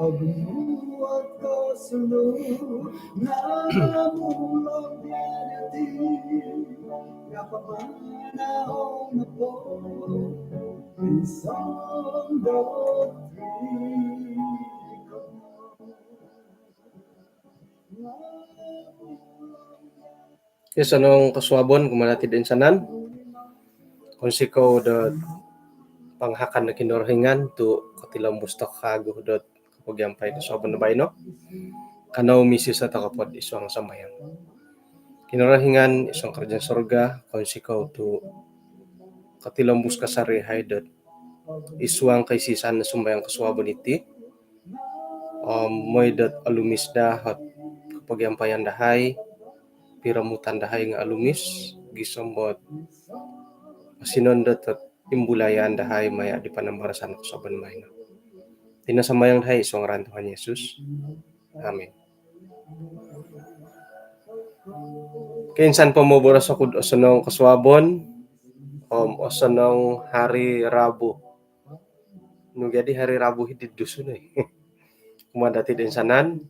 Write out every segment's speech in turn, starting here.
Agumuat ka sunod na mulong reality kapamanahon na po isang doctrine Yes, anong kaswabon kumanatid insanan? Kung sikaw da panghakan na kinurhingan to katilang bustak kago dot kapagyampay da swabon na bayno. Kanaw misis sa takapod isang sambayang. Kinurhingan isang karjang sorga kung sikaw to katilang bus kasarihay dot iswang kay sisan na sumbayang kaswabon iti. Moy dot alumis da hat kapagyampayan dahay piramutan dahay nga alumis gisambot sinondot at imbulayan dahay maya di panambarasan ko sa banmay na. Tinasamayang dahay isang ran Tuhan Yesus. Amen. Kinsan pa mo boras ako osanong kaswabon osanong hari Rabu. No jadi hari Rabu hidid dusun kumadati din sanan.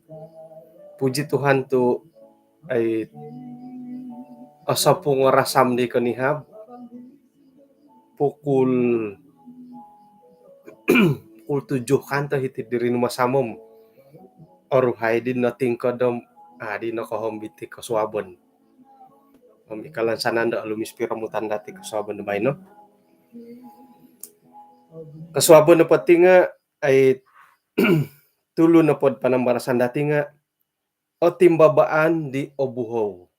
Puji Tuhan tu ay asa pong rasam di kanihab pukul 7 kanto hitid diri masamom oruhay din nating kodom di nakohombiti kaswabon. Ikalan sanan da alumis piramutan dati kaswabon na bayno. Kaswabon na pati nga ay tulo na pod panambarasan dati nga o timbabaan di obuhaw.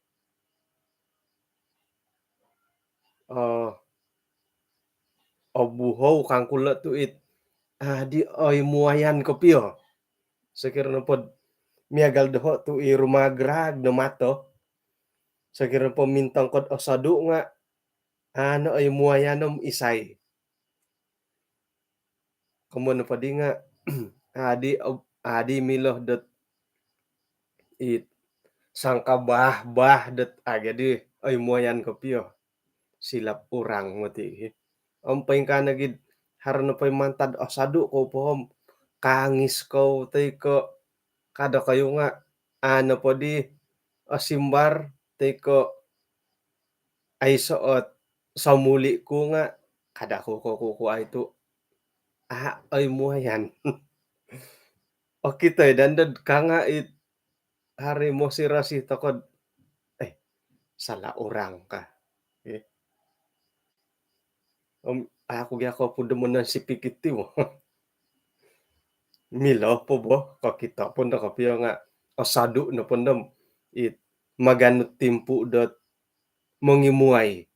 Obuhaw kang kula tuit di oy muayan ko piyo. Sakira na pod miagal doho tu irumagrag na mato. Sakira po mintang kod osadu nga ano ay muayanom isay. Kumun pa di nga adi miloh dot it sangka bah dot agadi ay muayan ko piyo. Silap urang mati. Paing ka nagid harno pay mantad osadu ko pohom kangis ko tay ko kada kayo nga ano po di simbar tay ko ay suot sa muli ko nga kada ko ay to ay muayan. Okay tay dandad ka nga it hari mo si Rasi takod sala urang ka. Ako gyako pudemenan si pikiti mo. Milaw po bo kakita po na kapiyo nga osadu na pondam it maganut timpu dot mongimuay.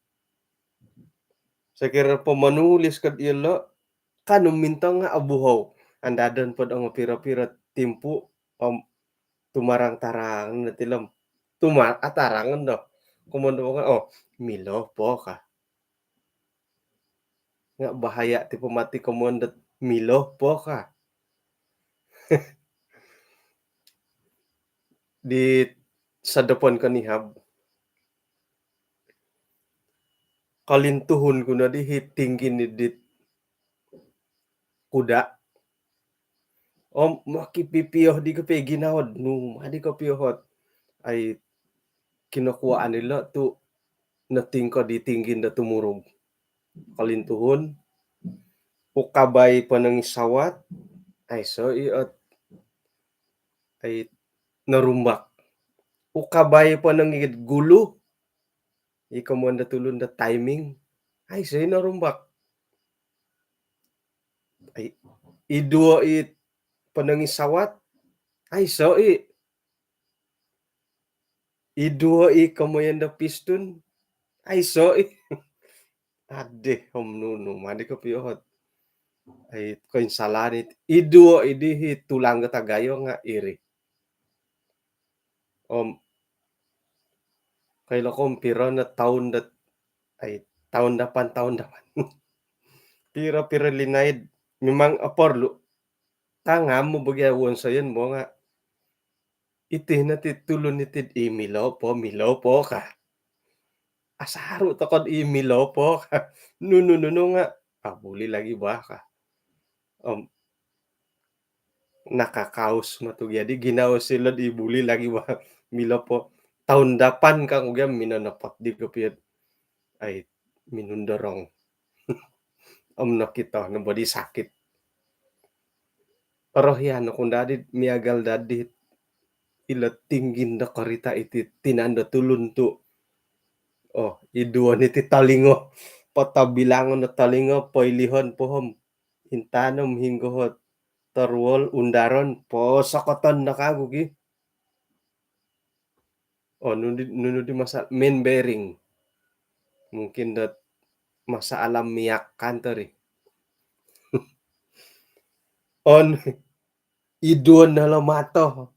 Sakira po manulis kad ilo kanum mintang nga abuhaw. Andadan pod ang pira-pira timpu tumarang tarang na tilam atarangan no. Kumando nga milaw po ka. Nga bahaya ti pumati kumondat milaw po ka. Di sa dapon kanihab kalintuhon ko na di tingin ni dit kuda makipipiyoh di ka pa ginawad no adi ka piyohot ay kinukuhaan nila to nating ko di tingin na tumurog kalintuhon ukabay pa ng isawat ay so iot ay narumbak ukabay pa ng gulo ikaw mo na tulon na timing ay so narumbak ay idua it panangisawat ay so idua kamoyan da piston ay so ade homnuno madi ko piyohot ay koin salanit idua idi tulang tagayo nga iri kailo pira na taon dat ay taon dapan pira linaid memang aporlo tanga mo bagyawon sa yan mo nga iti na titulon nitid milaw po ka asaro takod milaw po ka no nga Buli lagi bah kah, om nakakaos matu jadi ginaos sila ibuli lagi bah milo po tahun depan kang ugam minanapot di kepiet ay minundorong om nakita na body sakit. Paroh yan kung dadit miagal dadit ila tinggin na karita iti tinanda tulun tu. Oh, iduan iti talingo. Patabilangon na talingo pailihon pohom. Intanom hinggohot tarwol undaron po sakoton na kagugi. Oh, nunudi masa main bearing. Mungkin dat masa alam miyak kantori. On iduan na lamato.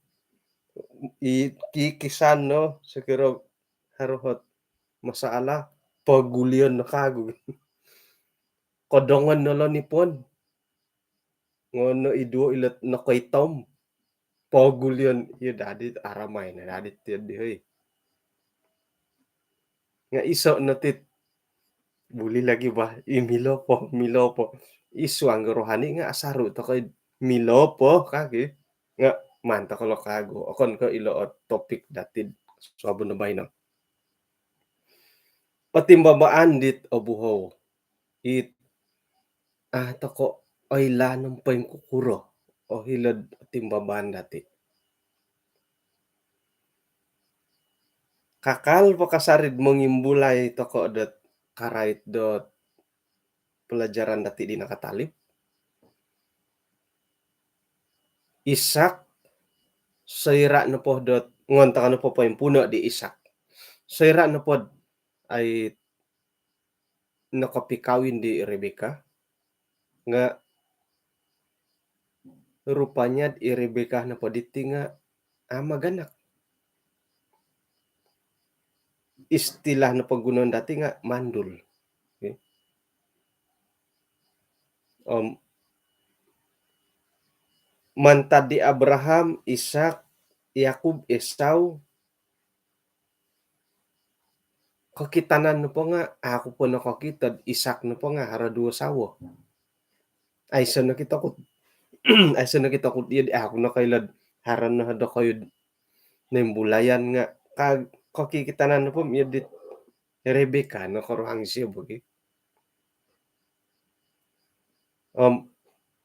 Ikikisan no sekiro haruhot masalah pagulian na kago. Kodongan na lang nipon. Ngono idu ilat na kaitom. Pagulian iya dadit aramay na dadit tiyan di hoy. Nga iso natit buli lagi ba milopo. Isu ang rohani nga asaru to kay milopo kage. Nga manta kalau kago. Akon ko ilo topik datid sabon na bay no. Patimbabaan dit obuho. It toko oilanom pa yung kukuro o hilad timbabaan dati. Kakal pakasarid mengimbulai toko dot karait dot pelajaran dati di nakatalip. Isak saira na po dot ngonta na po yung puno di isak. Saira na po ay nakapikawin di Rebecca nga rupanya di Rebecca na po diti nga maganak. Istilah na paggunon dati nga mandul. Okay? Mantad di Abraham, Ishak, Yakub, Esau, kakitanan no po nga, ako po nakakitad, Isak no po nga, hara duwa sawo. Ay, so nakita ko, ako na kailad, haran na hada kayo, na yung bulayan nga, kakikitanan no po, yadit, Rebecca, nakaruhang siya, bagi.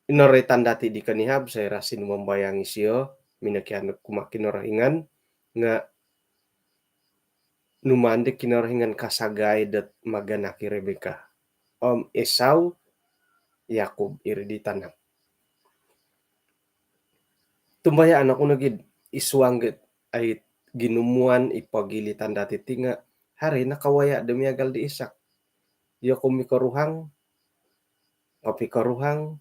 Inoretan dati di kanihab, saya rasin membayangi siya, minakyan kumakinorahingan, nga, numande kinarahingan kasagay dat maganaki Rebecca. Esau, Yakub iri di tanah. Tumbayaan ako nagid iswangget ay ginumuan ipagilitan dati tinga hari nakawaya demiagal di Isak. Yo kumikaruhang kapikaruhang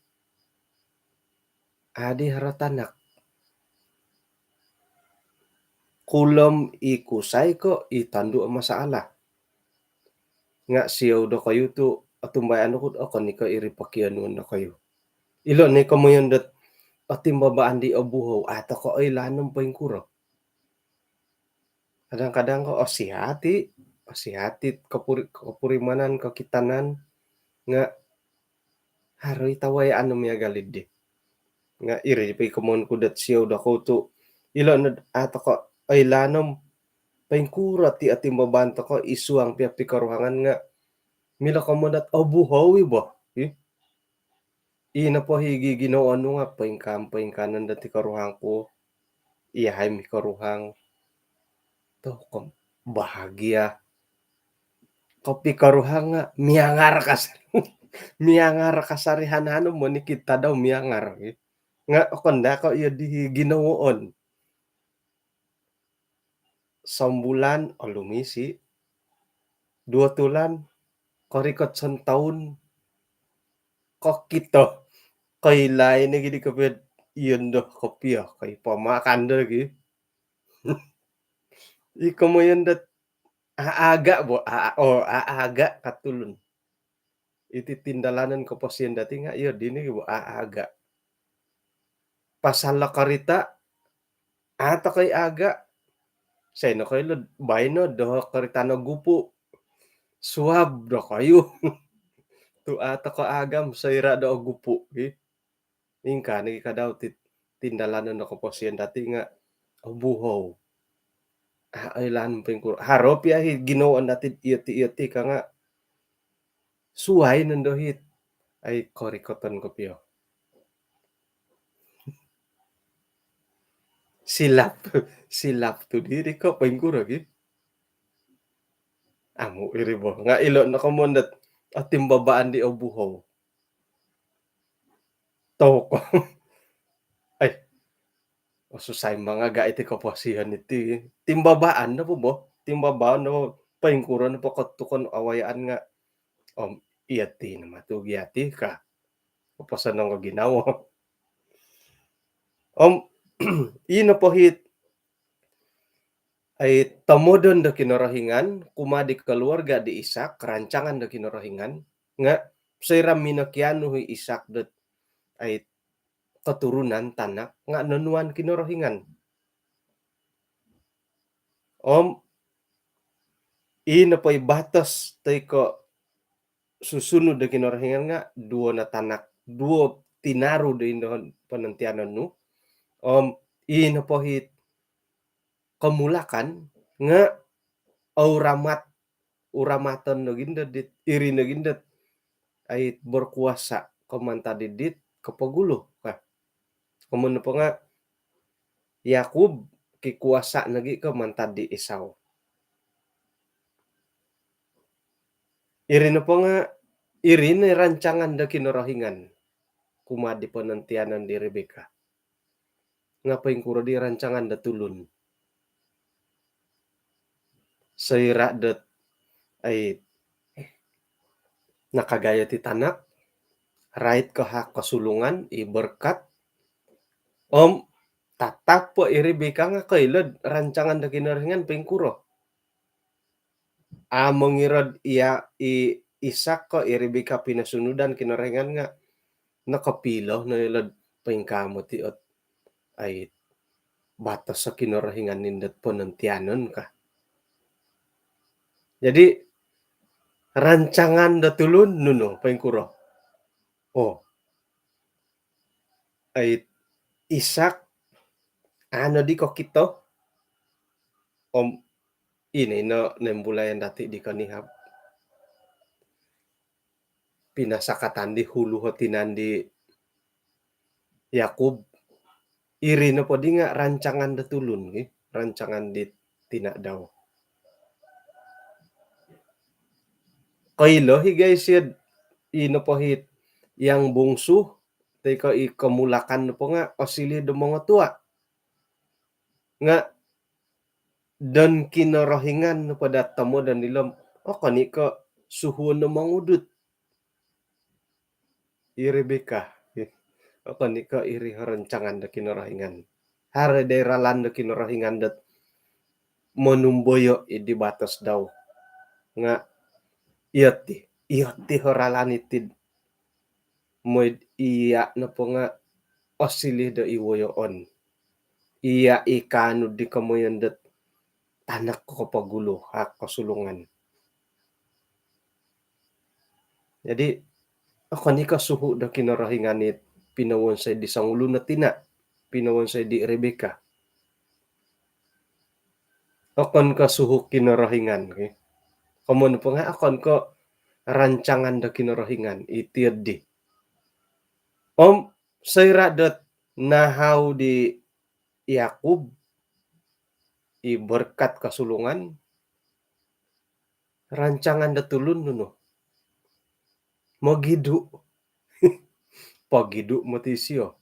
adi haratanak. Kulam ikusay ko itandu masalah. Nga siyaw do kayo tu atumbayaan ako ni ka iri pakianuan na kayo. Ilo ni kamuyon dat patimbabaan di obuho ato ko ay lanong pa yung kuro. Kadang-kadang ko sihati kapurimanan kakitanan nga haroy tawayaan no miya galid di. Nga iri pa ikamon ko dat siyaw da ko to ilo na ato ko ay lanom pa yung kuro ti atimbabaan to ko isuang piyapikaruhangan nga mila kamo dat obuho ba? Ina po higi ginawa ano nga paing kanan dati karuhang ko iyahay mi karuhang to kom bahagia kopi karuhang nga miangar kasarihanano mo ni kita daw miangar nga konda ko iya di ginawoon sambulan o lumisi 2 tulan korikot san taon kok kito kay lain na gidi kapit iyon do kopya kay pamakan do lagi ikaw mo yun dat aaga bo aaga katulon iti tindalanan ko po siya dati nga iyo dini bo aaga pasala karita ata kay aga say no kayo bay no do karita no gupo suwab do kayo Tu ata ko agam sayra da og gupo ingka ni kadaw tindalanan da komposien dati nga buhaw. Ailan pengkur harop ya ginoon dati iyeti-iyeti ka nga suway nandohit ay korikoton ko piyo. Silap silap tu diri ko pengkur lagi. Amo iri bo nga ilo na komondet timbabaan di o buhaw. Toko ay susay mga ga iti kapasihan iti timbabaan na po bo, timbabaan na po paingkuran na po katukon awayaan nga iyati na matugyati ka kapasan nga ginawa. Ino po hit ay tamodon da kinarahingan kumadi keluarga di Isak rancangan da kinarahingan nga sayram minakyano hu Isak dat ay keturunan tanak nga nanuan kinarahingan. Ino pa'y batas tayo susunod da kinarahingan nga duo na tanak, duo tinaro da indahon panantianan no. Ino po hit kamulakan nga uramatan na ginda dit iri na gindat ay berkuasa kamanta didit kapagulo ka. Kumun po nga Yakub kikuasa nagi kamanta di Esau. Iri na po nga iri na rancangan da kinarahingan kumadi panantianan di Rebeka. Nga paingkuro di rancangan da tulun. Sayra dat ay nakagaya ti tanak, right kahak kasulungan, iberkat, tatak po Rebeka nga kailad rancangan da kinarahingan paingkuro. Mangirod iya Isak ko Rebeka pinasunudan kinarahingan nga nakapilo na ilad paingkamo ti ot ay batas sa kinarahingan nindat panantianon ka. Jadi rancangan da tulun nuno paingkuro. Ay Isak ano di ko kito ini no nembulayan dati di kanihap pinasakatan di hulu hotinan di Yakub iri na po di nga rancangan da tulun rancangan di tina daw. Kailo higay siyad ino po hit yang bungsu tay ko ikamulakan na po nga osili do mga tua nga dan kinarahingan no pada tamo dan nilam kani ka suhu na mangudut Rebeka kani ka iri rancangan da kinarahingan hare dairalan da kinarahingan dat manumboyo di batas daw nga iyati horalanitid mo iya na po nga osili da iwoyoon iya ikano di kamoyan dat tanak ko kapagulo kasulungan. Jadi kani ka suhu da kinarahingan ni pinawon say di sangulo na tina pinawon say di Rebeka. Akon ka suhu kinarahingan kamon po nga akon ko rancangan da kinarahingan itiyad di. Sayra dat nahaw di Yakub iberkat kasulungan rancangan da tulun nuno magidu pagidu motisyo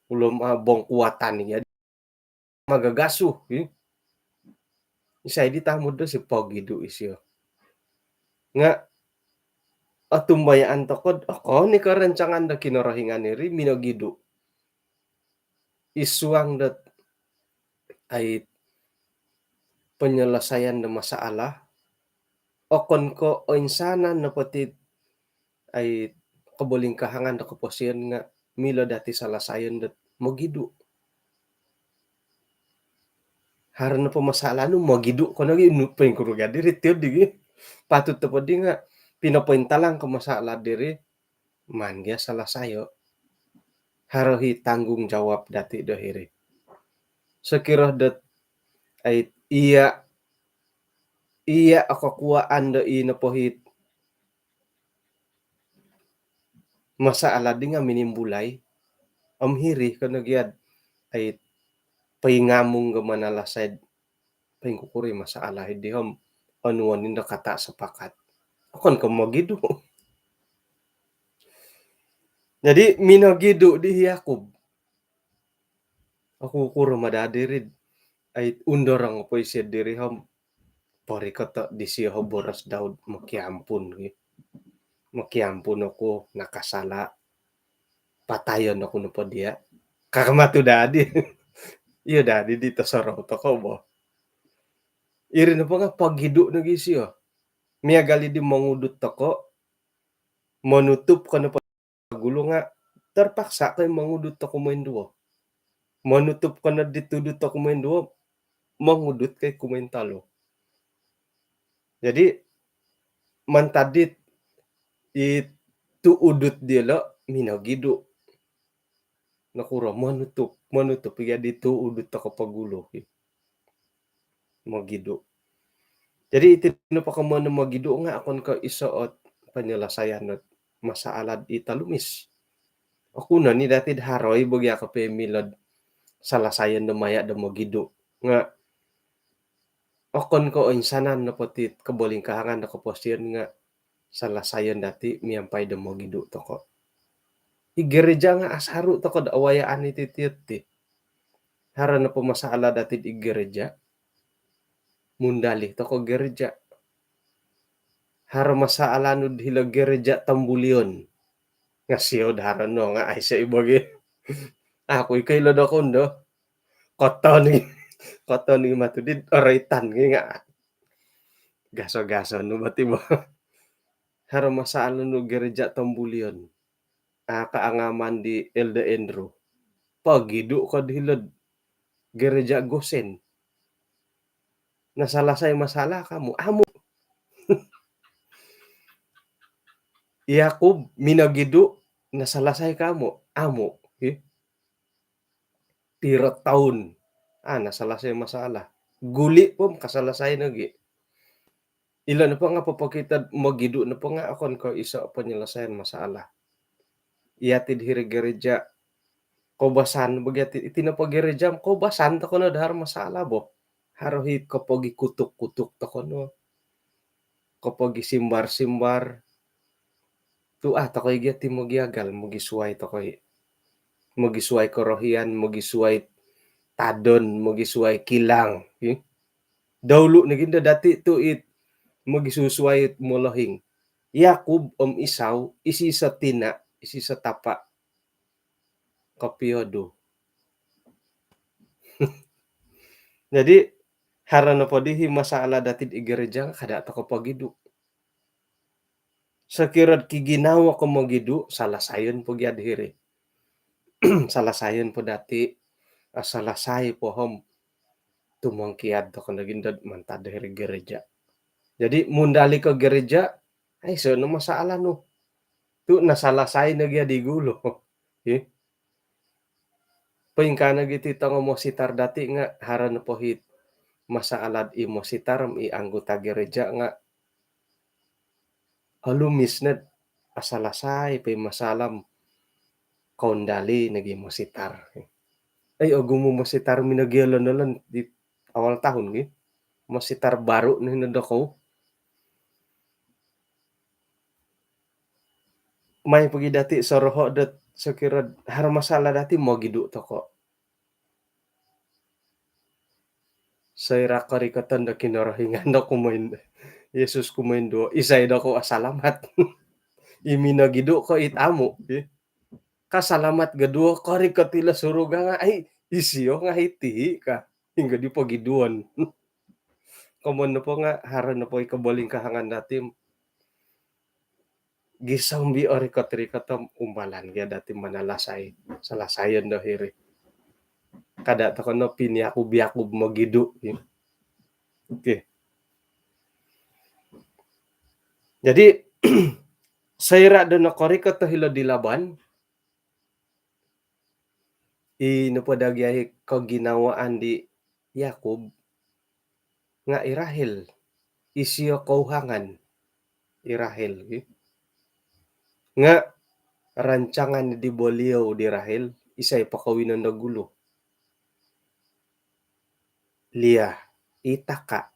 ulom bong kuatan niya magagasuh isay di tamod do si pagidu isyo nga atumbayaan tokod ako ni karancangan da kinarahingan iri minagidu isuang dat ay penyelesaian da masalah okon ko insanan na pati ay kabolingkahangan da kaposian nga mila dati salasayan dat magidu haran na pamasalah no magidu ko nagi inupay ko gadi rityo digi patut to podi nga pinapointalang ko masaala diri, manggia salah sayo, harohi tanggung jawab dati dohiri. Sekira det ay iya iya ako kuaan do ina pohit masaala di nga minimbulay, hiri kano gyud ay paingamong nga manalasad paingkukuri masaala idi anuan ninda kata sepakat. Akon ka magidu. Jadi minagidu di Yakob. Aku kuro madadirid ay undorang po isya diri pari kata di siya boras Daud makiampun. Makiampun ako nakasala. Patayon ako no pa dia. Kakamatu dadi. Iya dadi dito sa roto ko bo. Iri na pa nga paghidu na gisyo. Miya gali di mangudot ako. Manutup ka na pa gulo nga. Terpaksa kay mangudot ako main duwa. Manutup ka na ditudot ako main duwa. Mangudot kay kumain talo. Jadi mantadit itu udut dia lo minagidu. Nakura manutup iya dito udut ako pagulo. Magidu. Jadi itu pa ka man magidu nga akon ka isuot penyelesaian masalah italumis. Ako na ni dati haroy bagya ka pemilad salasayan na maya da magidu nga okon ko insanan na pati kabolingkahangan na kaposyon nga salasayan dati miyampay da magidu to ko. Igereja nga asharu to ko da awayaan iti ti. Hara na po masaala dati igereja. Mundali to ko gereja. Hara masaala no hila gereja Tambulion. Nga siyo dara no nga ay sa ibagi. Ako ikay lodo kundo. Koto ni matudid oraitan nga. Gaso-gaso no bati mo. Hara masaala no gereja Tambulion. Kaangaman di Elda Endro. Pagidu ko hilod gereja Gosen. Nasalasay masala kamo. Amo. Yakob minagidu nasalasay kamo. Amo. Pira taon. Nasalasay masala. Guli po kasalasay nagi. Ilan na po nga papakita magidu na po nga akon ko isa penyelesaian masalah. Iatid hiri gereja kobasan bagyati itinapa gereja kobasan to kono dahar masalah bo. Harohit kapag kutuk-kutuk to kono. Kapag simbar-simbar tu to koy gyati magiagal magisuway to koy. Magisuway korohian, magisuway tadon, magisuway kilang. Dawlo naginda dati to magisusuway molohing. Yakob Isaw isi sa tina, isi sa tapa kapiodo. Jadi harana po dihi masaala datid igereja kada to kapagidu. Sakirad kiginawa ko magidu salasayon po gyad hiri. Salasayon po dati salasay po tumangkiad to kanagindad mantad hiri gereja. Jadi mundali ka gereja ay so no masaala no. Tu nasalasay na gyad igulo. Paingkana giti tango mo sitar dati nga haran po hit masaalad imo sitaram anggota gereja nga halumis na asalasay pay masalam kaundali nagi mo sitar. Ay ogumo mo sitar minagyalo na lang di awal tahun gi. Mo sitar baru na hinadako. May pagi dati sa roho dat sakirad har masala dati mo gidu to ko. Sayra karikatan da kinarahingan da kumain. Yesus kumain do. Isay da ko asalamat. Imina gidu ko itamu. Kasalamat gadua karikatila suruga nga ay isiyo nga hiti ka. Hingga di pagiduan. Kamon na po nga haran na po ikabaling kahangan dati. Gisambi ori katrikatam umbalan kaya dati manalasay. Salasayan daw hiri. Kada to kono pinyaku-biyaku magidu. Okay. Jadi saira dono korika tahilo di laban, inu padagyahi kaginawaan di Yakub nga irahil, isiyo kauhangan irahil nga rancangan di boliau di Rahel isay pakawinan da gulo. Lia itaka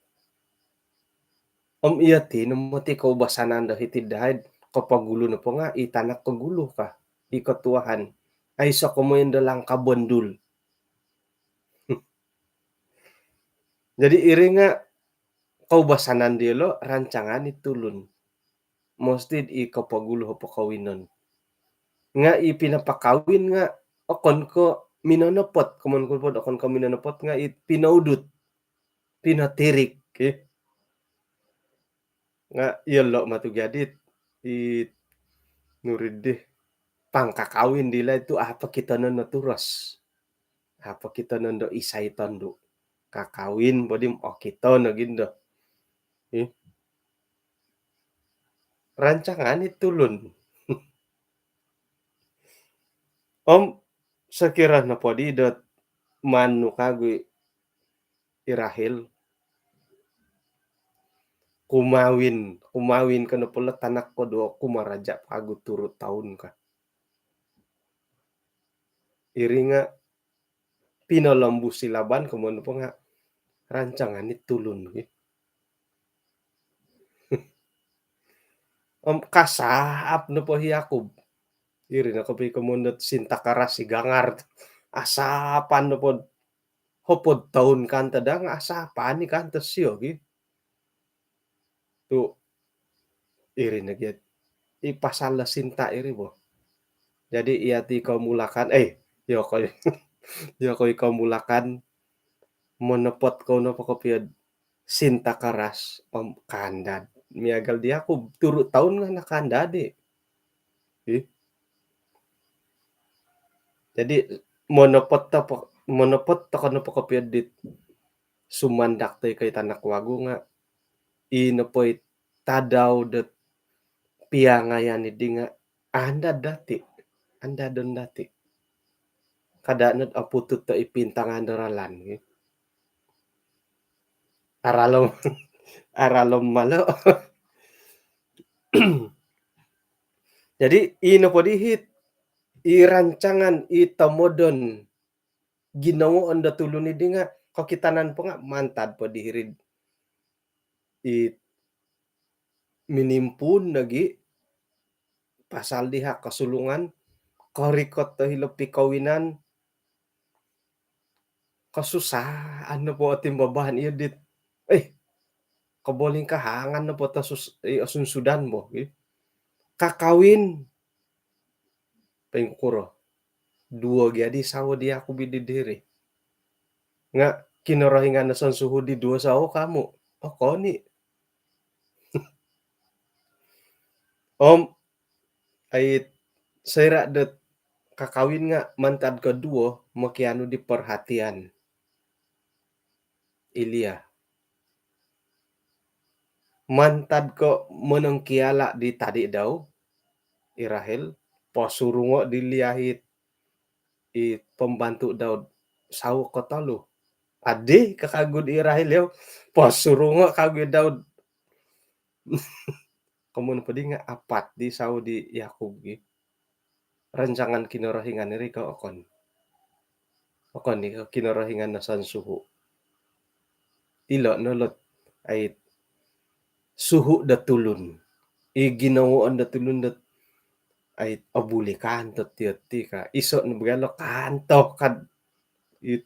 iya ti no ti kaubasanan da hitidahid kapagulo na po nga itanak kagulo ka ikatuahan ay sa kumain da lang kabondul. Jadi iri nga kaubasanan di lo rancangan itulun. Mostly ikapagulo pakawinon. Nga ipinapakawin nga okon ko minonopot kuman ko pod okon ko minonopot nga pinaudot, pinatirik nga yelo matugyadit nurid pangkakawin dila itu apa kita naturas. Apa kita do isay tondo. Kakawin bodim o kita na gindo. Rancangan itulun. Om sekira na podi dot manu kagoy irahil kumawin ka na pala tanak ko do kumaraja pago turut taon ka. Iri nga pinalambu silaban kumano po nga rancangan itulun. Kasaap na po Yakub. Iri na kapay kumunot sinta karas si gangar. Asapan na po hopod taon kanta da nga asapan ni kanta siyo. Tu iri na gyud ipasala sinta iri mo. Jadi iya ti kamulakan yo koy kamulakan monopot ko na pakapiyad sinta karas kandad. Miagal di ako turo taon nga nakandad Jadi monopot ta kano pakapiyad dit sumandak tay kay tanak wago nga inapoy tadaw dat piangayan idi nga andadon dati. Kadanot aputut ta ipintangan daralan. Aralom malo. Jadi ino po dihit irancangan itamodon ginawoon da tulon idi nga kakitanan po nga mantad po dihirid minimpun lagi pasal diha kasulungan karikot ta hilo pikawinan kasusaan na po ating babahan iyo dit kaboling kahangan na po ta asunsudan mo kakawin pengkuro duo gyadi sawo di ako bididiri nga kinarahingan na san suho di duo sawo kamo ako ni ay sayra dat kakawin nga mantad ka duo makiano di perhatian Ilya mantad ko menengkiala di tadi daw irahel pasurungo diliyahit pembantu daw sawo ko talo ade kakagud irahel yo pasurungo kagud daw kamun padi nga apat di sawo di Yakub rancangan kinarahingan iri ka okon ni kinarahingan na san suhu ilo nolot ay suhu da tulun ginawoon da tulun dat ay abuli kanto ti ka iso na bagalo kanto kad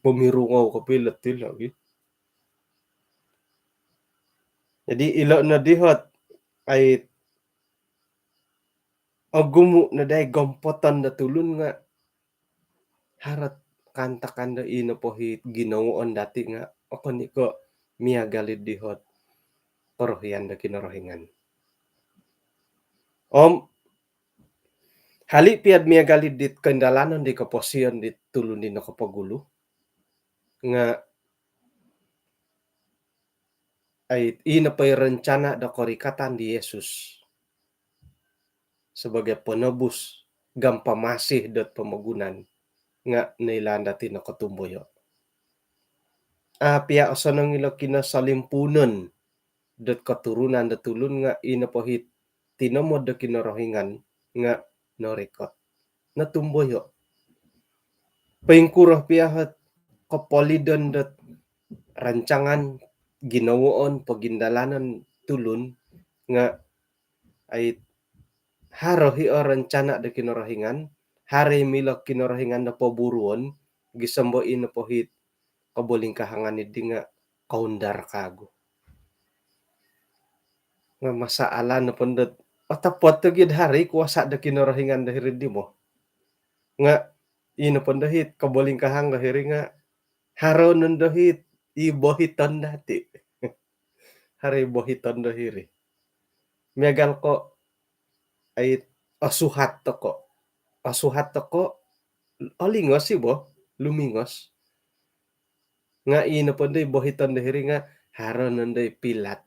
pumirungaw ka pilat tila jadi ilo na dihot ay gumu na day gompotan da tulun nga harat kantakan da ino po ginawoon dati nga okon ni ko miagalid dihot korohyan da kinorohingan hali piad miagalid dit kendalanon di kaposiyon dit tulun di nakapagulo nga ay ino pa'y rencana da korikatan di Yesus sebagai penebus gampa masih dot pamagunan nga nailanda ti nakatumboyo. Pia osono ngilo kinasalimpunen dot katurunan da tulun nga inapohit tinomod da kinorohingan nga norekot natumboyo. Paingkurah piahat kapolidon dot rancangan ginawoon pagindalanan tulun nga ay harohi o rencana da kinorohingan hari milok kinorohingan na paburuon gisamboin na pohit kabolingkahangan ni di nga kaundar kago nga masaala na pundot otapot to gid hari kuasa da kinorohingan da hiridi mo nga ino pandahit kabolingkahang da hiri nga haro nundahit ibohiton dati hari bohiton da hiri miagal ko ay asuhat to ko olingos ibo lumingos nga ino panday bohiton da hiri nga haro nanday pilat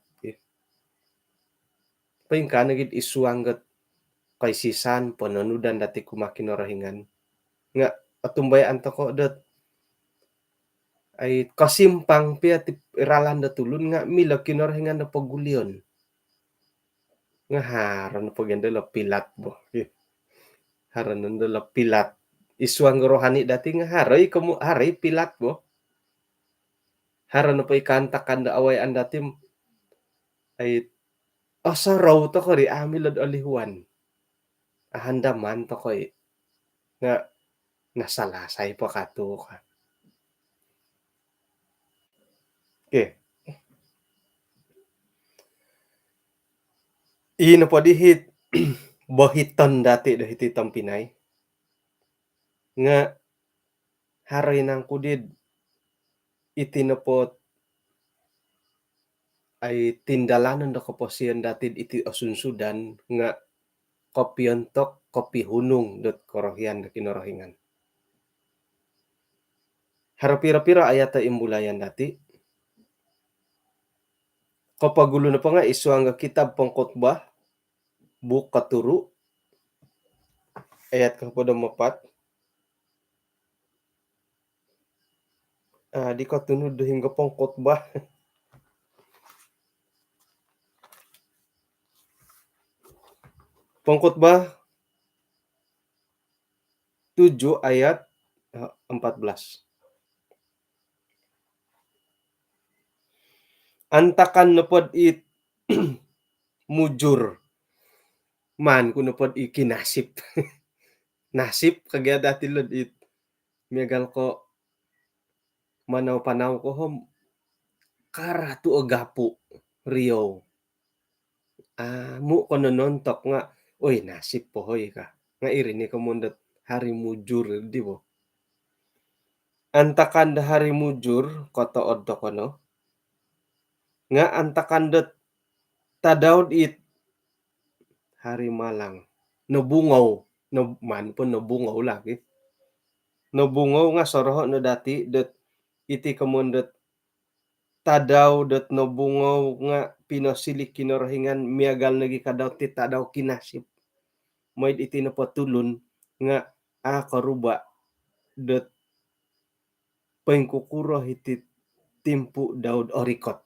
paingkana gid isuangget kaisisan pananudan dati kumakinorohingan nga atumbayan to ko dot ay kasimpang pia ti iralan da tulun nga mila kinorohingan na pagulyon nga haro na paganda pilat bo haro nanda pilat isuang rohani dati nga haroy kamu hari pilat bo haro na pa ikantakan da awayan dati ay asaraw to ko ri amilod alihuan ahandaman to ko nga nasalasay pa kato ka. Okay. Ino po dihit bohiton dati dahiti Tampinay nga haray nang kudid itinapot ay tindalanon da kaposian dati iti asunsudan nga kopyontok kopihunong dot korohian da kinorohingan. Harapira-pira ayata imbulayan dati. Kapagulo na pa nga isuang kitab pangkotbah buk katuru ayat kapada mapat di katunod hingga pangkotbah pangkotbah 7 ayat 14. Antakan napod it mujur man kuno pod ikinasip nasip kagaya dati lod it miagal ko manaw-panaw ko hom karatu agapu Rio mu kono nontok nga oy nasip pohoy ka nga irini ka mundat hari mujur di bo antakan da hari mujur kotood to kono nga antakan dat tadaod it hari malang nabungaw no man po nabungaw lagi nabungaw nga soroho no dati dat iti kamundat tadaw dat nabungaw nga pinasilik kinorohingan miagal nagi kadaw ti tadaw kinasip moyd iti napatulon nga karuba dat paingkukuro iti timpu daod orikot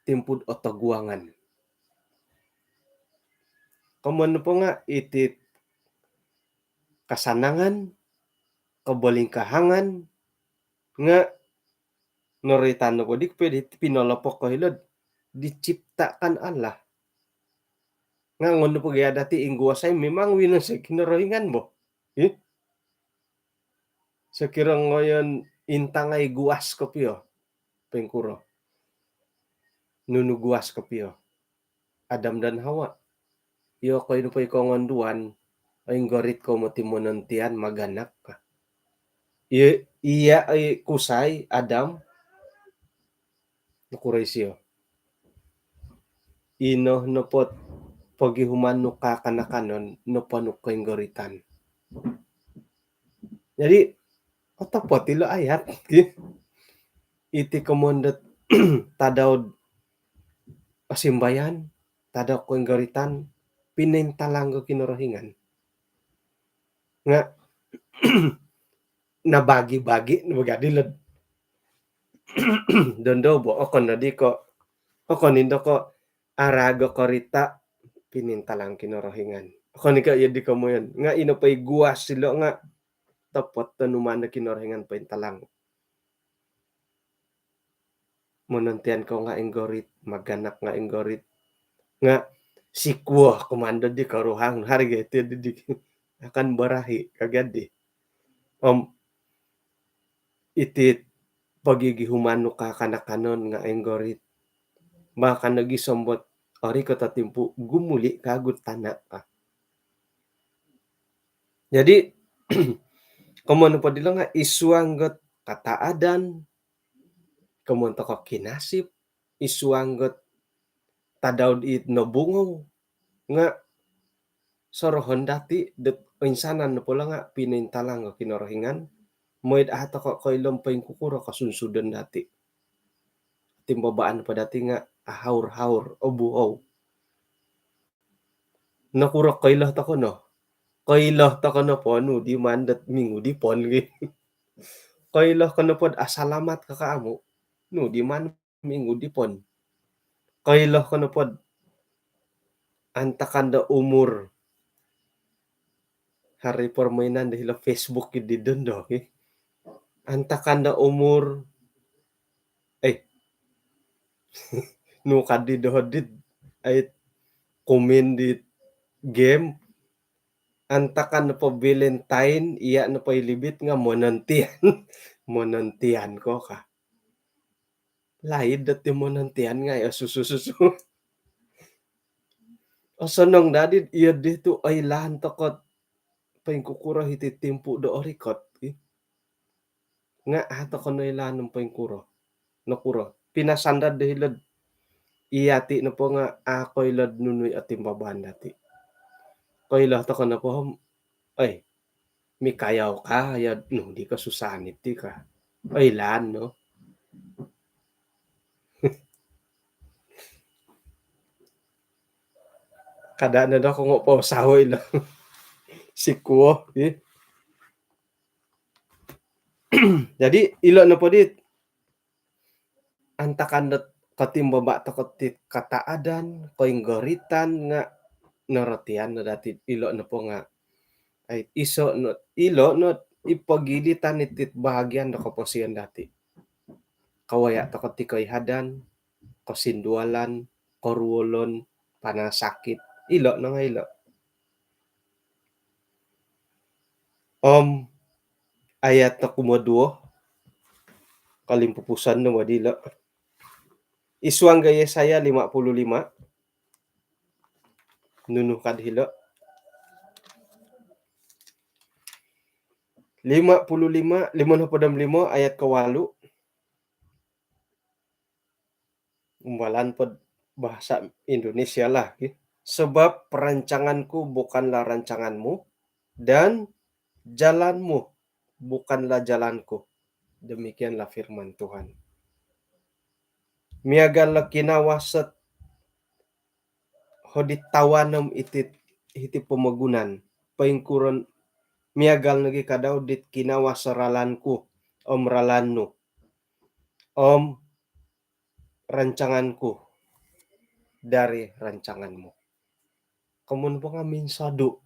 timpud otaguangan kaman po nga iti kasanangan kabalingkahangan nga noritan ko di pwede pinolopok ko hilod diciptakan Allah nga ngono po gaya dati ingguasay memang winan sa kinorohingan mo sa kirang ngayon intangay guas ko piyo pengkuro nunuguas ko piyo Adam dan Hawa iyo ko ino po ikongonduan ay gorit ko motimonontian maganak ka iya ay kusay Adam nakuray siyo ino no pot pagihuman no kakanakanon no panuk kayong goritan jadi otapot ilo ayat iti kamundat tadaw pasimbayan tadaw kayong goritan pinintalang ko kinorohingan nga nabagi-bagi bagadi lad dondobo okon na di ko okon nindo ko arago ko rita pinintalang kinorohingan. Okon ni ka di ka mo yan nga inapay guwas sila nga tapot tanuman na kinorohingan pintalang. Mununtian ko nga inggorit maganak nga inggorit nga sikwa komando di karuhang harga itu di akan barahi kagadi. Iti pagigihumano ka kanakanon nga enggorit baka nagisombot ori ko tatimpu gumuli kagud tana ka. Jadi komono pa dilo nga isuanggot kataadan, komonto ko kinasip, isuanggot tadaw it nobungaw nga sorohon dati det insanan na pula nga pinintalang nga kinorohingan mo'y ato ko koylom paing kukuro kasunsudan dati. Timbabaan pa dati nga ahawr-hawr o buhaw. Nakurok kaylah ta ko no. Kaylah ta ko na po no di mandat mingo di pon gi. Kaylah ka na pod asalamat ka kaamo. No di man mingo di pon. Kaylah ka na pod antakan da umur. Hari permainan dahil Facebook di dondo. Antakan da umur no kadi dohodid ay komen di game antakan na po Valentine iya na po ilibit nga monantian monantian ko ka laid dati monantian nga susususu sonong dadid iya dito ay lahan takot paing kukura hiti timpu do orikot nga ato ko na ilan ng paing kuro nakuro pinasandad dahil iyati na po nga ako'y lad nunoy at timbaban dati. Ko'y lahat ako na po, ay, may kayaw ka, ya, no, di ka susanit, di ka. Ay, lan, no? Kada na daw kung po sahoy lang. Si Kuo, eh. Jadi, ilo na po dit. Antakan na katimbaba to kataadan, koing goritan nga narotian na dati ilo na po nga ay iso no ilo no ipagilitan itit bahagian na po siyan dati. Kawaya to katikoy hadan, kasindualan, korwolon, panasakit, ilo na nga ilo. Ayat na kumaduo, kalimpupusan na wadila. Iswang gaya saya 55, nunuh kadhilo. 55, 55 ayat ke-8. Umbalan pod bahasa Indonesia lah. Sebab perancanganku bukanlah rancanganmu dan jalanmu bukanlah jalanku. Demikianlah firman Tuhan. Miagal kinawasat hodit tawanam iti pemagunan paingkuron miagal nagi kadaw dit kinawasaralanku ralannu rancanganku dari rancanganmu. Kamun po nga minsado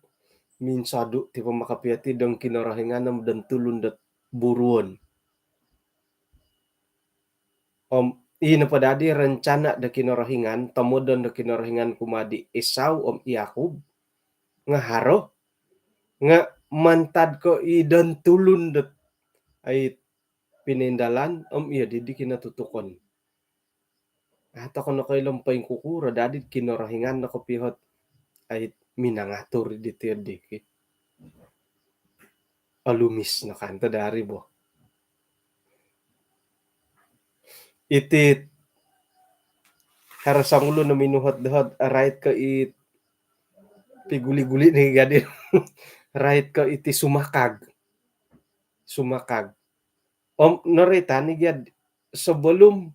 ti pamakapiati dang kinarahinganam dan tulundat buruon. Ina padadi rencana da kinarahingan tamodon da kinarahingan kumadi Esau Yakub nga haro nga mantad ko idan tulundat ay pinindalan iya di kinatutukon. Ato ko na kayo lampay kukura dadid kinarahingan na kopihot ay minangatur dito di alumis na kanta dari bo. Iti harasangulo na minuhot-dahot right ka piguli-guli ni gadi right ka iti sumakag narita ni gad sa bolum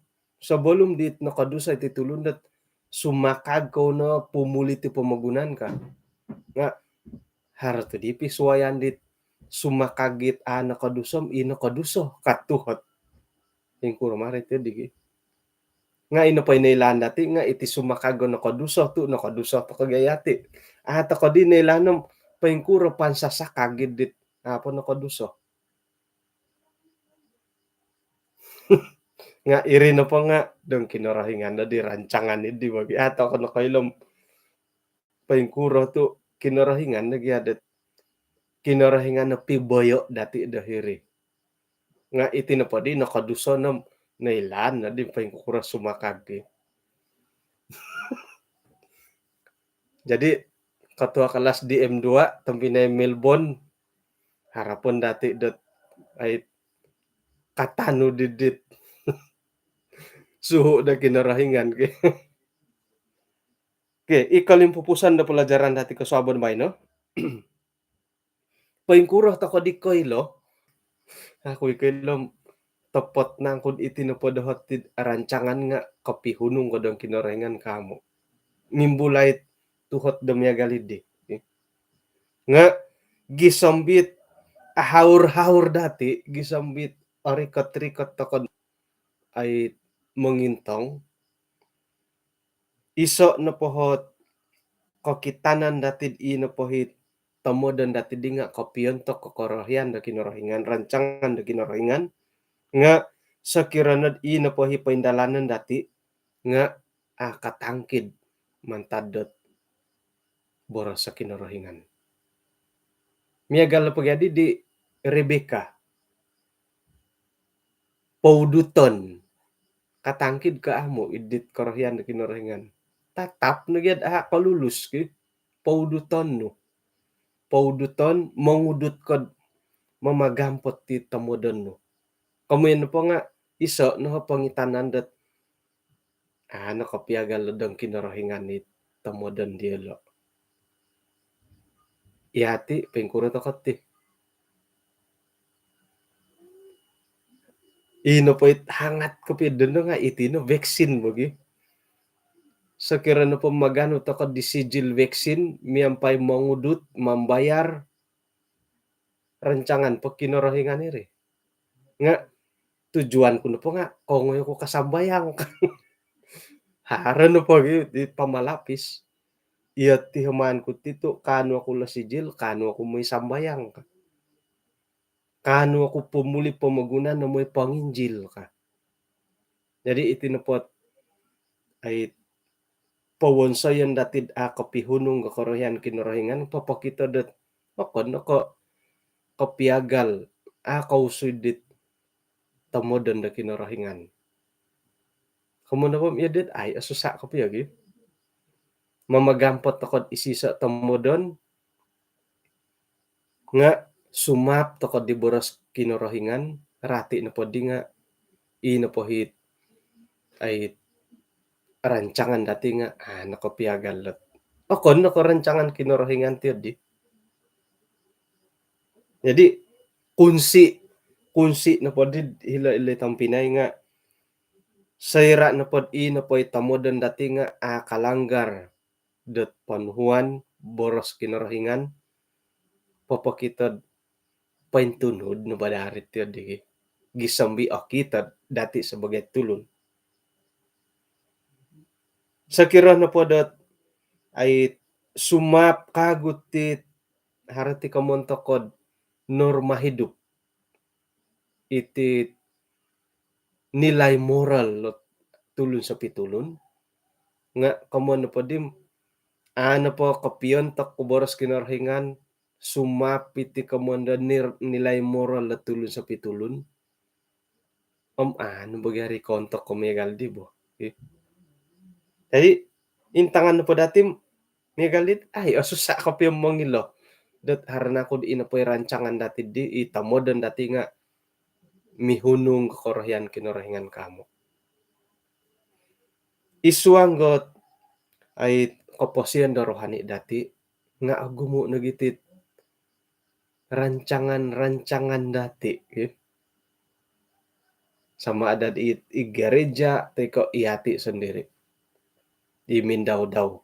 dit nakadusa iti tulundat sumakag ko no pumuli ti pamagunan ka nga harto di pisuayan dit sumakagit nakadusom inakaduso katuhot tingkuro marit di nga ino pa'y nailan dati nga iti sumakago nakaduso to kagayati at ako di nailanom paingkuro pansasakagid dit apo nakaduso nga iri na pa nga dong kinarahingan na di rancangan di bagi ato ako nakailom paingkuro to kinarahingan nagyadat kinarahingan na piboyo dati dahiri nga iti na pa di nakaduso na nailan na di paingkuro sumakag di. Jadi ketua kelas di M2 tampinay Melbourne harapon dati dot ay katano didit suhu da kinarahingan ke. Ke ikalim pupusan da pelajaran dati kasabon bay no. Paingkuro ta ko di lo. Ako ikilom tepot nangkod iti no padahot ti rancangan nga kapihunong ko dong kinarahingan kamo. Nimbulay tuhot damya galidi. Nga gisambit haur-haur dati gisambit arikot-rikot takod ay mangintong iso na pohot kokitanan datid na pohit tomodan dati di nga kopiyon to kokorohyan da kinorohingan rancangan da kinorohingan nga sa kiranad na pohi paindalanan dati nga katangkid mantadot boros sa kinorohingan. Miagal na pagyadi di Rebecca Pauduton katangkid ka amo idit korohyan da kinorohingan. Tatap nagyad kalulus ki Pauduton no. Pauduton mangudut kod mamagampot ti tamodon no. Kamuyan po nga iso no pangitanan dat nakapiagal dong kinorohingan ni tamodon dielo. Iati pengkuro to ti. Ino po hangat ko doon nga itino vaccine bogi. Sakira na po magano to ko disigil vaccine miyampay mangudut mambayar rancangan pag kinorohingan iri. Nga tujuan ko na po nga kung ko kasambayang hara na po di pamalapis. Iya ti human ko tito kano ako lasigil kano ako may sambayang ka. Kano ako pumuli pamagunan na may panginjil ka. Jadi itinapot ay pawonsayan datid kapihunong kakoroyan kinorohingan papakita dat akon ako kapiagal kausudit tamodan da kinorohingan. Kamu na po miyadit ay asusa ko piyagi. Mamagampot ako isisa tamodon nga sumap takod di boros kinorohingan rati na po di nga na po hit ay rancangan dati nga nakapiagal lot. Akon rancangan kinorohingan tiyo di. Jadi kunsi na po di hila tampinay nga sayra na po na po tamodon dati nga kalanggar dot panhuan boros kinorohingan papakitad paintunod no badarit tiyo di gisambi kita dati sebagai tulun. Sakira na po dot ay sumap kagutit harati kamontokod norma hidup iti nilai moral lot tulun sa pitulun nga kamon na po dim po kapiyon tak kuboros kinarhingan sumap iti kamonda nilai moral lot tulun sa pitulun bagari kontok kumigal di bo. Okay. Jadi intangan na po dati migalit ay asusa ka piyong mangilo dat harana ko di inapoy rancangan dati di itamodan dati nga mihunong kakorohyan kinorohingan kamo. Isuanggot ay kaposian da rohani dati nga agumo nagitit rancangan dati sama ada di gereja teko iati sendiri. imindaw daw.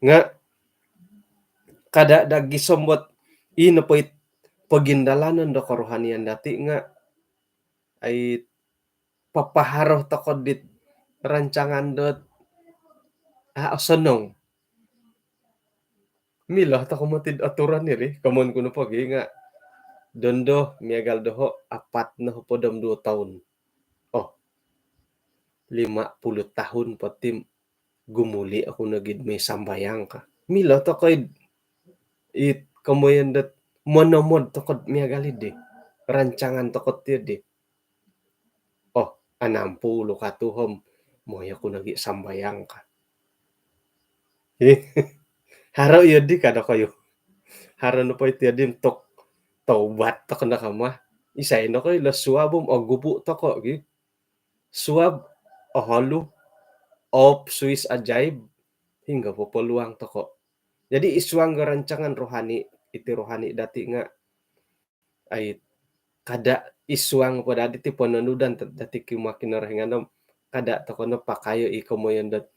Nga kada dagi sombot inapoy pagindalanon da karohanian dati nga ay papaharoh takod dit rancangan dot sonong. Milah ta kumatid aturan iri kamon kuno pagi nga dondo miagal doho apat na podam 2 tahun. Oh, 50 tahun pati gumuli ako nagid may sambayang ka. Milah ta kay it kamoyan dat monomod takod miagalid di. Rancangan takot ti di. Oh, 60 ka tuhom moya ko nagi sambayang ka. Haro yun di kada kayo. Haro na po iti adim tok taubat to na kama. Isay na koy la suabom o gubu to ko gi. Suab o halo of Swiss ajaib hingga po peluang to ko. Jadi isuang rancangan rohani iti rohani dati nga ay kada isuang po dati ti pananudan dati kimakinaranganom kada to kono pakayo ikaw mo yan dat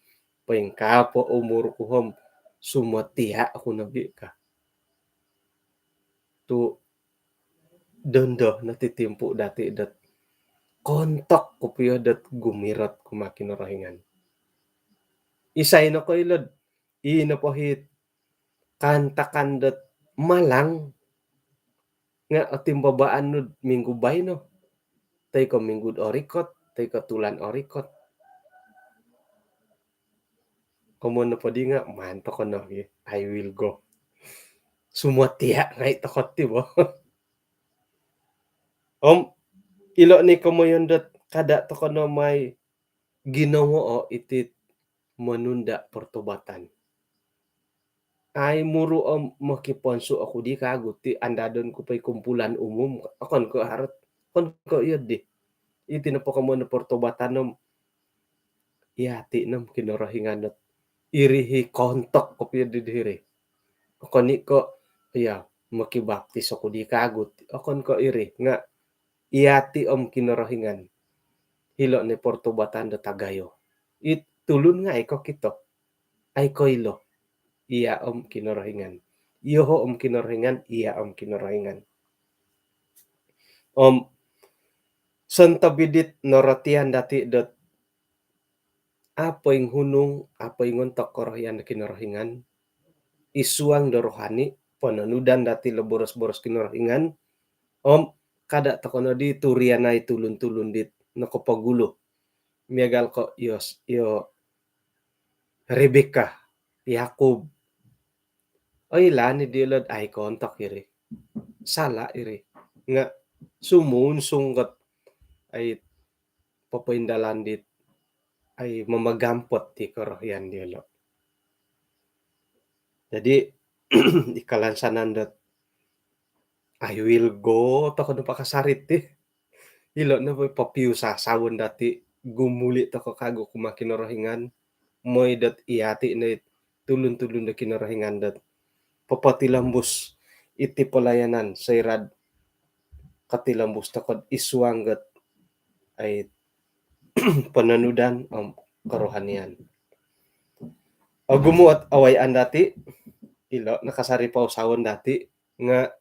pengkapo umur kuhom sumatia ako nabi ka. Tu dondo natitimpo dati dat kontok ko piyo dat gumirat kumakinarangan. Isay na ko ilod inapohit kantakan dat malang nga timbabaan no minggu bay no. Tay ko minggu orikot, tay ko tulan orikot. Komo na po di nga manto ko no, I will go. Sumuatia nga itakot ti bo. Ilo ni komo yun dat kada to ko no may ginawa o itit manunda pertobatan. Ay muro makiponso ako di kaguti andadon ko pa'y kumpulan umum. Akon ko harat. Kon ko yun di. Iti na po kamo na pertobatan nom. Iyati nom kinarahingan at irihi kontok ko piyo di diri. Akon ni ko, makibaptis ako di kaguti. Akon ko iri nga iyati kinarahingan. Hilo ni pertobatan da tagayo. Itulun nga iko kito. Ay ko ilo. Iya kinarahingan. Iyoho kinarahingan, iya kinarahingan. Santa bidit noratian dati dot apoing hunung, apoing ngontok korohyan na kinarahingan, isuang da rohani, pananudan dati laboros-boros kinarahingan, kada takono di turianay tulun-tulun dit nakopagulo. Miagal ko yo Rebecca, Jacob, ay lani dilod ay kontak iri. Sala iri. Nga sumunsungkat ay papaindalan dit ay mamagampot ti karohyan dilo. Jadi ikalansanan dat I will go to kuno pakasarit ti. Ilo na po papiu sa sawon dati gumuli to ko kago kumakinarohingan moy dat iyati na tulun-tulun na kinarahingan dat papatilambos iti palayanan sa irad katilambos takod iswanggat ay pananudan ang karohanian. Gumuot awayan dati ilo nakasari pa usawon dati nga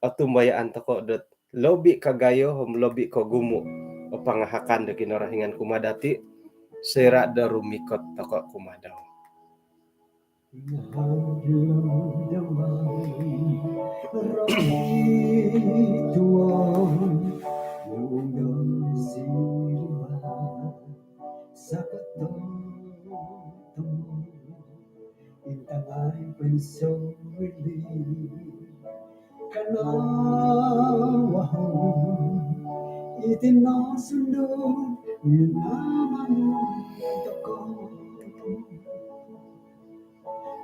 atumbayaan tako dat lobi kagayo lobi ko gumo o pangahakan da kinarahingan kumadati sira da rumikot tako kumadaw. Intangay pensori kanawahon itinasundod naman ako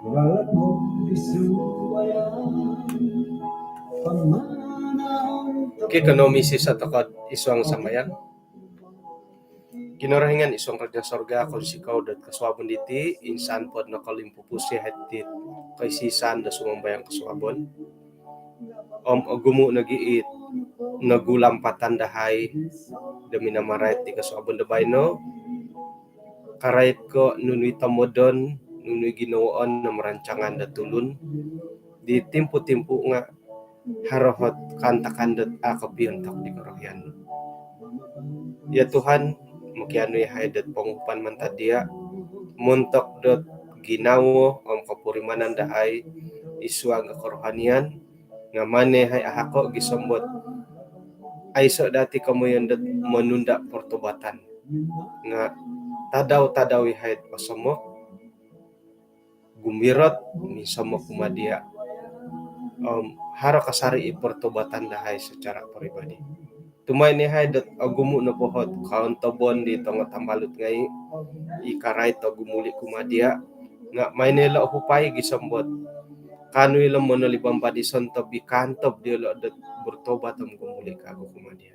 walat mo bisuwayan pamanaw Kikonomisi sa takot iswang samayan. Kinarahingan iswang radya sorga kon sikaw dat kaswabon diti insan pod nakalimpupusi hatit kay sisan da sumambayang kaswabon. Gumu nagiit nagulampatan dahay dami na marait ti kaswabon da bayno karait ko nunui tamodon nunui ginoon na merancangan da tulun di timpu-timpu nga harohot kantakandet akapiyon tak di korohyan. Ya Tuhan, makiano haidat pangupan mantadia muntok dot ginawo om kapurimanan dahay iswa nga korohanian nga mane hay ahako gisombot ay so dati kamoyon dot menunda pertobatan nga tadaw-tadaw hait pasomok gumirot ni somok kumadia haro kasari pertobatan dahay secara pribadi. Tumay ni hay dot agumu na pohot kaon tobon di tong tambalut ngay ikaray to gumuli kumadia nga may nila upay gisombot kanu ilang monolibang padison to bikantob di lo dot bertobat am gumuli kago kumadia.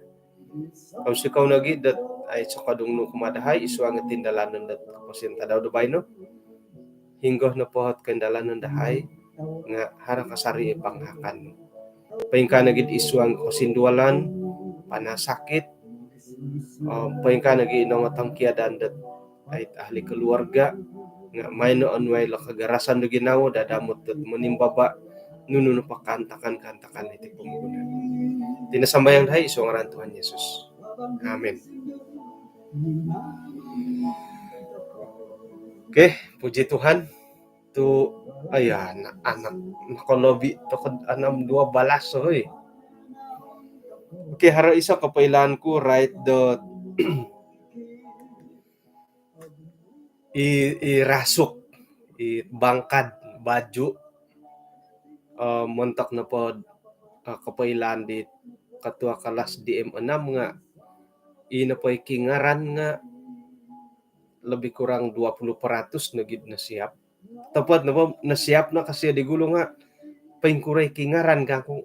Kau sikaw nagi dot ay sakadung no kumadahay iswa nga tindalanon dot kapasinta daw dubay no hinggoh na pohot kendalanon dahay nga hara kasari panghakan. Paingka nagid iswang kasindualan panasakit paingka nagi inong tangkiadan dat ay ahli keluarga nga may noon way lakagarasan do ginawo dadamot dat manimbaba nuno pakantakan iti pamuguna. Tinasambayang dahay iso ngaran Tuhan Yesus. Amen. Okay, puji Tuhan. Tu ayan anak nakonobi to anam 12 hoy. Okay, haro isa kapailan ko right dot irasuk bangkad baju montak na pod kapailan di katua kelas DM6 nga ina poy kingaran nga lebih kurang 20% na gid na siap. Tapos na siap na kasi di gulo nga paingkuray kingaran ka kung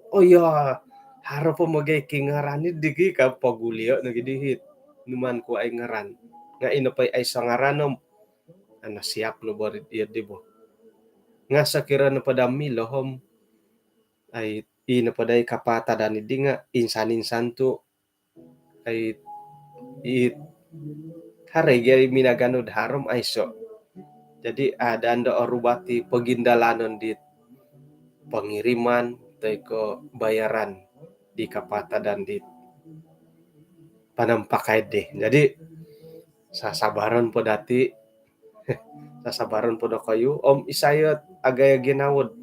haro po magay kingaran ni digi ka pagulyo na gidihit numan ko ay ngaran nga inapay ay sangaranom nasiap no barit iya dibo nga sakira na padami lohom ay inapaday kapata dani di nga insan to ay haray gay minaganod harom ay so jadi ada anda orubati pagindalanon dit pengiriman tay ko bayaran di kapata dan di panampakai deh. Jadi sasabaron po dati sasabaron po do kayo om isayot agaya ginawod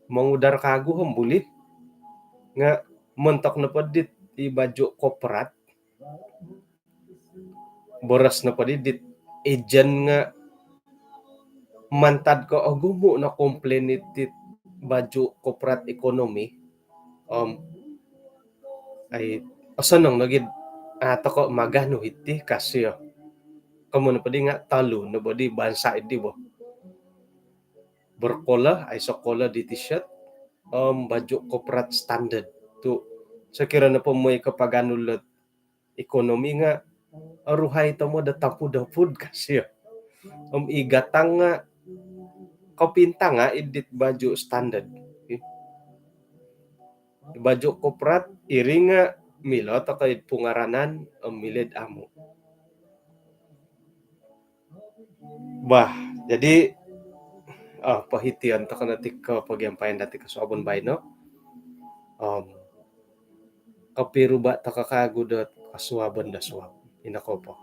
mangudar kago om bulit nga montok na po dit i baju koprat boras na po dit ejen nga mantad ko agumo na complain it baju koprat ekonomi ay asanong nagid ato ko magano iti kasi kamo na padi nga talo na body bansa iti bo berkola ay sokola di t-shirt baju koprat standard to sakira na po mo kapaganulot ekonomi nga aruhay to mo datapud kasi igatang nga kapinta nga edit baju standard baju koprat iri nga milot kay pungaranan milid amo bah jadi pahitian to kanatik ka pagyampayan dati kasuabon bay no kapiruba ta kakagudot kasuaban da suab inako po